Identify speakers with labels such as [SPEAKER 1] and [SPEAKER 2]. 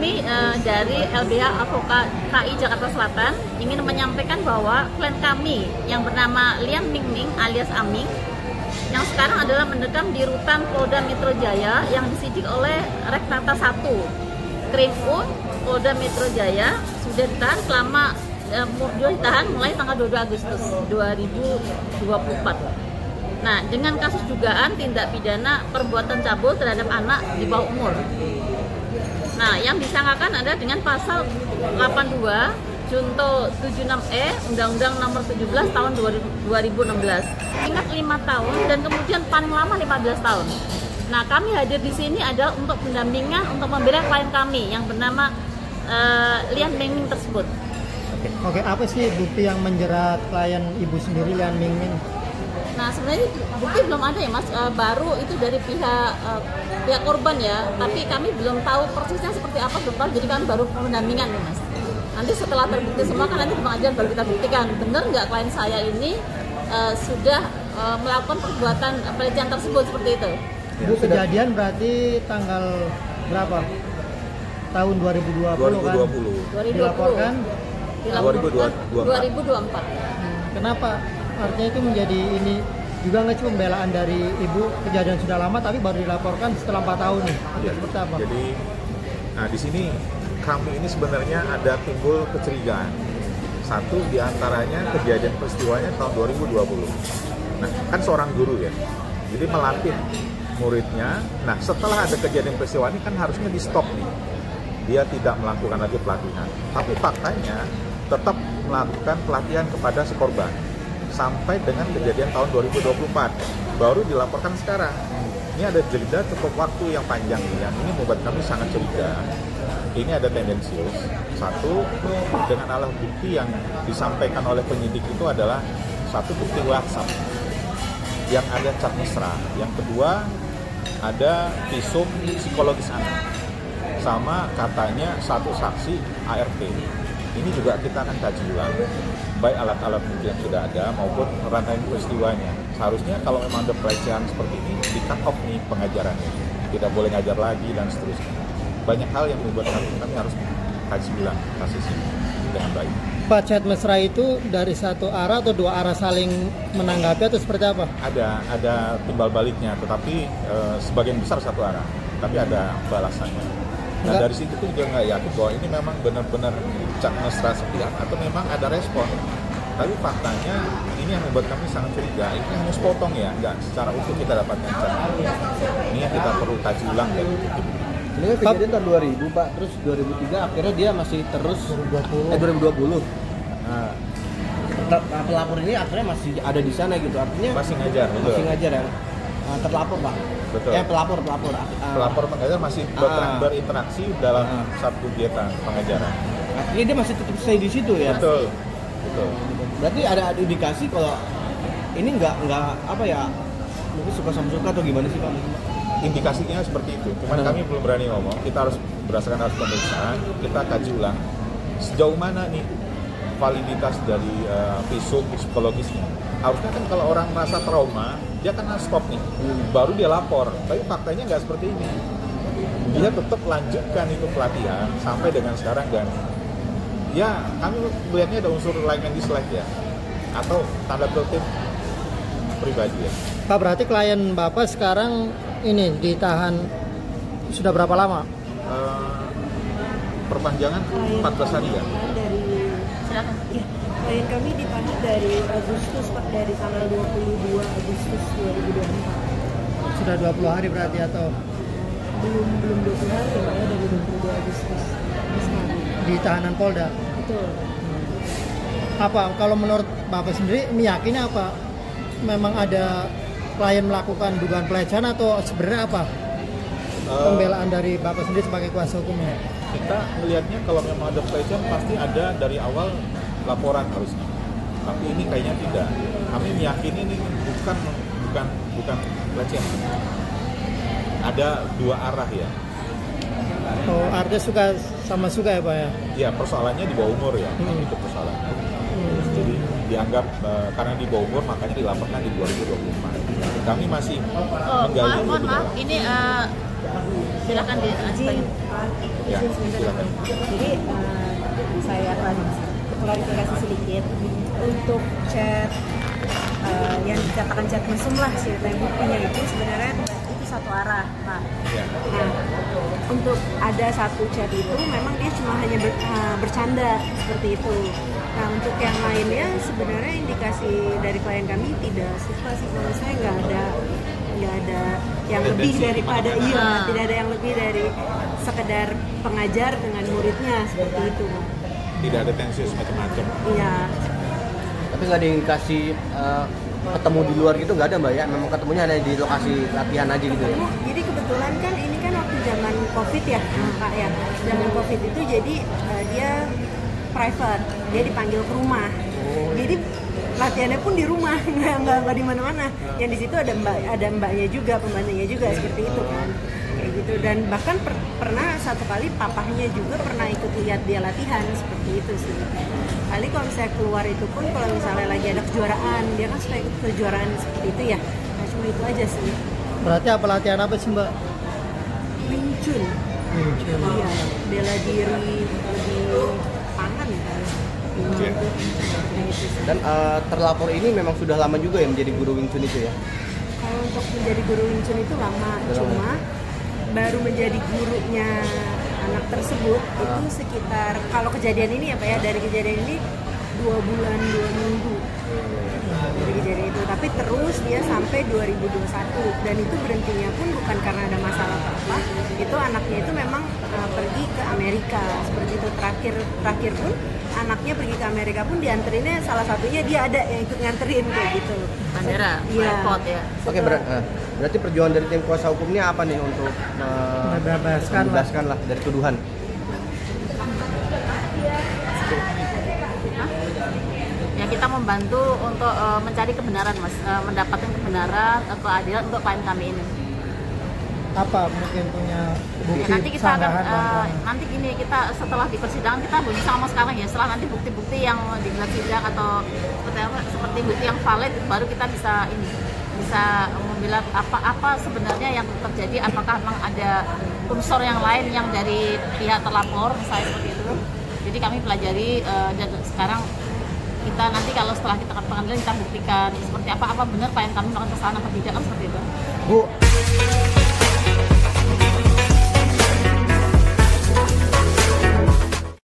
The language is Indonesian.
[SPEAKER 1] kami dari LBH Advokat KI Jakarta Selatan ingin menyampaikan bahwa klien kami yang bernama Lian Mingming alias Aming yang sekarang adalah mendekam di rutan Polda Metro Jaya yang disidik oleh Rektata 1 Krimum Polda Metro Jaya sudah ditahan selama mulai tanggal 22 Agustus 2024. Nah, dengan kasus dugaan tindak pidana perbuatan cabul terhadap anak di bawah umur. Nah, yang disangkakan adalah dengan pasal 82 Junto 76E Undang-Undang Nomor 17 Tahun 2016. Ingat 5 tahun dan kemudian paling lama 15 tahun. Nah, kami hadir di sini adalah untuk pendampingan untuk membela klien kami yang bernama Lian Mingming tersebut.
[SPEAKER 2] Oke, apa sih bukti yang menjerat klien ibu sendiri Lian Mingming?
[SPEAKER 1] Nah, sebenarnya bukti belum ada ya Mas, baru itu dari pihak korban ya, tapi kami belum tahu persisnya seperti apa, jadi kami baru pendampingan nih Mas. Nanti setelah terbukti semua kan nanti pengajian baru kita buktikan, benar nggak klien saya ini sudah melakukan perbuatan pelecehan tersebut seperti itu.
[SPEAKER 2] Itu kejadian berarti tanggal berapa? Tahun 2020 kan?
[SPEAKER 1] 2020.
[SPEAKER 2] Dilaporkan
[SPEAKER 1] 2024.
[SPEAKER 2] Kenapa? Artinya itu menjadi ini juga nggak cuma pembelaan dari ibu, kejadian sudah lama tapi baru dilaporkan setelah 4 tahun nih.
[SPEAKER 3] Ya,
[SPEAKER 2] seperti apa?
[SPEAKER 3] Jadi, nah di sini kami ini sebenarnya ada timbul kecurigaan. Satu diantaranya kejadian peristiwanya tahun 2020. Nah, kan seorang guru ya, jadi melatih muridnya. Nah, setelah ada kejadian peristiwa ini kan harusnya di stop nih. Dia tidak melakukan lagi pelatihan, tapi faktanya tetap melakukan pelatihan kepada si korban sampai dengan kejadian tahun 2024 baru dilaporkan sekarang. Ini ada jeda cukup waktu yang panjang nih, yang ini membuat kami sangat curiga. Ini ada tendensius. Satu, dengan alat bukti yang disampaikan oleh penyidik itu adalah satu bukti WhatsApp yang ada chat mesra. Yang kedua, ada visum psikologis anak, sama katanya satu saksi ART. Ini juga kita akan kaji ulang, baik alat-alat bukti yang sudah ada maupun rangkaian peristiwanya. Seharusnya kalau memang ada pelecehan seperti ini, di cut off nih pengajarannya, tidak boleh ngajar lagi dan seterusnya. Banyak hal yang membuat kami harus kaji ulang kasus ini dengan baik.
[SPEAKER 2] Pak, chat mesra itu dari satu arah atau dua arah saling menanggapi atau seperti apa?
[SPEAKER 3] Ada timbal baliknya, tetapi sebagian besar satu arah, tapi ada balasannya. Nah, dari situ tuh juga nggak yakin bahwa ini memang benar-benar chat mesra sepihak atau memang ada respon. Tapi faktanya ini yang membuat kami sangat curiga. Ini hanya sepotong ya, nggak secara utuh kita dapatkan chat. Ini yang kita perlu kaji ulang dari bukti.
[SPEAKER 4] Ini kan kejadian tahun 2000 Pak, terus 2003 akhirnya dia masih terus 2020. Nah, pelapor ini akhirnya masih ada di sana gitu, artinya
[SPEAKER 3] masih ngajar, betul.
[SPEAKER 4] Masih ngajar ya. Terlapor Pak.
[SPEAKER 3] Betul. Pelapor pengajar masih berinteraksi dalam satu kegiatan pengajaran.
[SPEAKER 4] Artinya dia masih tetap stay di situ ya.
[SPEAKER 3] Betul.
[SPEAKER 4] Berarti ada indikasi kalau ini nggak apa ya, mungkin suka sama suka atau gimana sih Pak?
[SPEAKER 3] Indikasinya seperti itu. Cuman kami belum berani ngomong. Kita harus berdasarkan hasil pemeriksaan, kita kaji ulang sejauh mana nih validitas dari visum psikologisnya. Harusnya kan kalau orang merasa trauma, dia kan stop nih, baru dia lapor. Tapi faktanya nggak seperti ini. Dia tetap lanjutkan itu pelatihan sampai dengan sekarang, dan ya kami melihatnya ada unsur like and dislike ya, atau tanda kutip pribadi ya.
[SPEAKER 2] Pak, berarti klien Bapak sekarang ini ditahan sudah berapa lama?
[SPEAKER 3] Perpanjangan 14 hari ya.
[SPEAKER 5] Klien kami ditahan dari Agustus Pak, dari tanggal 22 Agustus 2024.
[SPEAKER 2] Sudah 20 hari berarti atau?
[SPEAKER 5] Belum 20 hari Pak ya, dari 22 Agustus sekarang.
[SPEAKER 2] Di tahanan Polda?
[SPEAKER 5] Betul.
[SPEAKER 2] Apa, kalau menurut Bapak sendiri meyakini apa? Memang ada klien melakukan dugaan pelecehan atau sebenarnya apa? Pembelaan dari Bapak sendiri sebagai kuasa hukumnya?
[SPEAKER 3] Kita melihatnya kalau memang ada pelecehan pasti ada dari awal laporan harusnya. Tapi ini kayaknya tidak. Kami meyakini ini bukan pelecehan. Ada dua arah ya.
[SPEAKER 2] Oh, artinya suka ya Pak ya?
[SPEAKER 3] Ya, persoalannya di bawah umur ya. Itu persoalannya. Jadi dianggap karena di bawah umur makanya dilaporkan di 2024. Kami masih menggali.
[SPEAKER 1] Mohon maaf, ini silakan
[SPEAKER 5] Izin,
[SPEAKER 3] Ya,
[SPEAKER 5] izin sebentar.
[SPEAKER 3] silakan.
[SPEAKER 5] Jadi saya klarifikasi sedikit untuk chat yang dikatakan chat mesum lah cerita buktinya itu sebenarnya itu satu arah, Pak.
[SPEAKER 3] Ya.
[SPEAKER 5] Nah, untuk ada satu chat itu memang dia cuma hanya bercanda seperti itu. Nah, untuk yang lainnya sebenarnya indikasi dari klien kami tidak suka sih, kalau saya nggak ada yang lebih daripada tidak ada yang lebih dari sekedar pengajar dengan muridnya seperti itu.
[SPEAKER 3] Tidak ada tensius macam-macam.
[SPEAKER 5] Iya.
[SPEAKER 4] Tapi nggak ada indikasi ketemu di luar gitu, nggak ada Mbak ya? Memang ketemunya hanya di lokasi latihan aja gitu ya?
[SPEAKER 5] Jadi kebetulan kan ini kan waktu zaman COVID ya, Kak ya. Zaman COVID itu jadi dia private, dia dipanggil ke rumah. Jadi latihannya pun di rumah, nggak di mana-mana. Yang di situ ada mbaknya juga, pembantunya juga seperti itu kan. Kayak gitu. Dan bahkan pernah satu kali papahnya juga pernah ikut lihat dia latihan seperti itu sih. Kali kalau misalnya keluar itu pun kalau misalnya lagi ada kejuaraan, dia kan suka ikut kejuaraan seperti itu ya. Nah cuma itu aja sih.
[SPEAKER 2] Berarti apa latihan apa sih Mbak?
[SPEAKER 5] Wing Chun. Iya, bela diri lebih pangan kan.
[SPEAKER 3] Iya.
[SPEAKER 5] Nah, itu sih.
[SPEAKER 4] Dan terlapor ini memang sudah lama juga ya menjadi guru Wing Chun itu ya?
[SPEAKER 5] Kalau untuk menjadi guru Wing Chun itu lama, cuma baru menjadi gurunya anak tersebut itu sekitar, kalau kejadian ini ya Pak ya, dari kejadian ini 2 bulan 2 minggu dari kejadian itu, tapi terus dia sampai 2021 dan itu berhentinya pun bukan karena ada masalah apa-apa, itu anaknya itu memang pergi ke Amerika seperti itu. Terakhir pun anaknya pergi ke Amerika pun dianterinnya, salah satunya dia ada yang ikut nganterin kayak gitu.
[SPEAKER 1] bandara,
[SPEAKER 5] Iya.
[SPEAKER 1] airport ya.
[SPEAKER 4] Oke, berarti perjuangan dari tim kuasa hukumnya apa nih untuk membebaskan lah dari tuduhan?
[SPEAKER 1] Ya kita membantu untuk mencari kebenaran Mas, mendapatkan kebenaran, keadilan untuk klien kami ini.
[SPEAKER 2] Apa mungkin punya bukti
[SPEAKER 1] Ya, nanti kita akan
[SPEAKER 2] sanggahan dan
[SPEAKER 1] nanti gini, kita setelah di persidangan kita belum bisa ngomong sekarang ya, setelah nanti bukti-bukti yang digelar sidang atau seperti bukti yang valid baru kita bisa membilang apa sebenarnya yang terjadi, apakah memang ada unsur yang lain yang dari pihak terlapor misalnya seperti itu. Jadi kami pelajari dan sekarang kita nanti kalau setelah kita ke pengadilan kita buktikan seperti apa benar klien kami melakukan kesalahan atau tidak kan seperti itu.
[SPEAKER 4] Bu,